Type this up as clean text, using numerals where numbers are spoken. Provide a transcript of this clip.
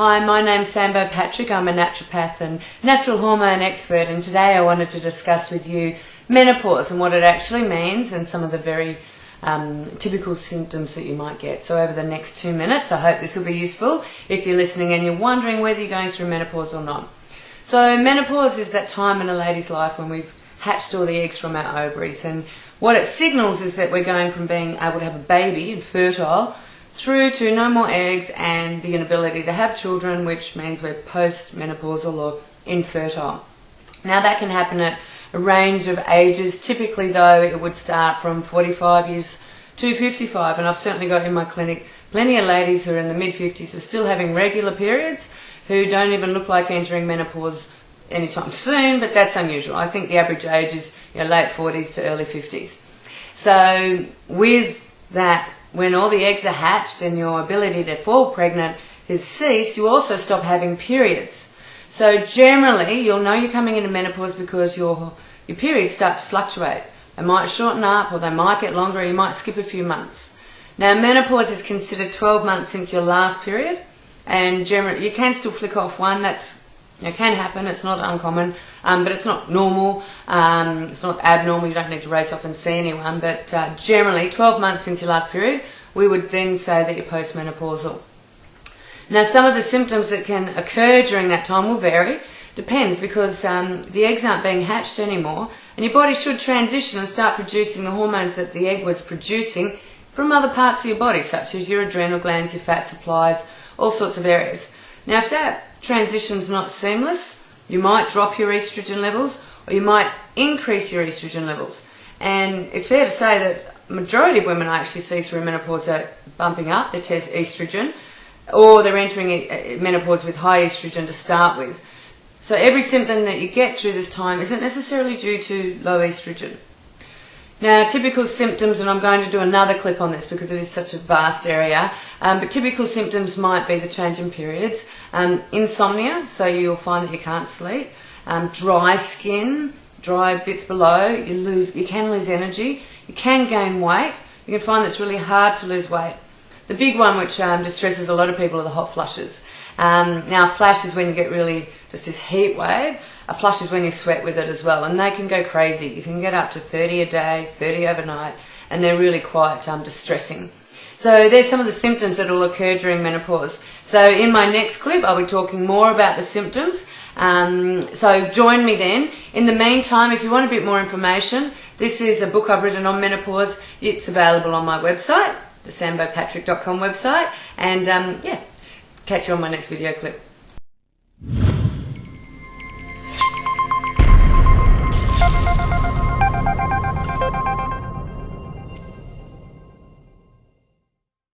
Hi, my name's Sambo Patrick. I'm a naturopath and natural hormone expert, and today I wanted to discuss with you menopause and what it actually means and some of the very typical symptoms that you might get. So over the next 2 minutes, I hope this will be useful if you're listening and you're wondering whether you're going through menopause or not. So menopause is that time in a lady's life when we've hatched all the eggs from our ovaries, and what it signals is that we're going from being able to have a baby and fertile through to no more eggs and the inability to have children, which means we're post-menopausal or infertile. Now that can happen at a range of ages. Typically though, it would start from 45 years to 55, and I've certainly got in my clinic plenty of ladies who are in the mid-50s who are still having regular periods, who don't even look like entering menopause anytime soon, but that's unusual. I think the average age is late 40s to early 50s. So with that, when all the eggs are hatched and your ability to fall pregnant has ceased, you also stop having periods. So generally, you'll know you're coming into menopause because your periods start to fluctuate. They might shorten up or they might get longer, or you might skip a few months. Now, menopause is considered 12 months since your last period, and generally you can still flick off one. That's can happen. It's not uncommon, but it's not normal. It's not abnormal. You don't need to race off and see anyone. But generally, 12 months since your last period, we would then say that you're postmenopausal. Now, some of the symptoms that can occur during that time will vary. Depends, because the eggs aren't being hatched anymore, and your body should transition and start producing the hormones that the egg was producing from other parts of your body, such as your adrenal glands, your fat supplies, all sorts of areas. Now, if that transition's not seamless, you might drop your estrogen levels or you might increase your estrogen levels. And it's fair to say that the majority of women I actually see through menopause are bumping up their estrogen, or they're entering menopause with high estrogen to start with. So every symptom that you get through this time isn't necessarily due to low estrogen. Now, typical symptoms, and I'm going to do another clip on this because it is such a vast area, but typical symptoms might be the change in periods, insomnia, so you'll find that you can't sleep, dry skin, dry bits below, you can lose energy, you can gain weight, you can find that it's really hard to lose weight. The big one which distresses a lot of people are the hot flushes. Now, a flash is when you get really just this heat wave. A flush is when you sweat with it as well, and they can go crazy. You can get up to 30 a day, 30 overnight, and they're really quite distressing. So there's some of the symptoms that will occur during menopause. So in my next clip, I'll be talking more about the symptoms. So join me then. In the meantime, if you want a bit more information, this is a book I've written on menopause. It's available on my website, the sambopatrick.com website, and catch you on my next video clip.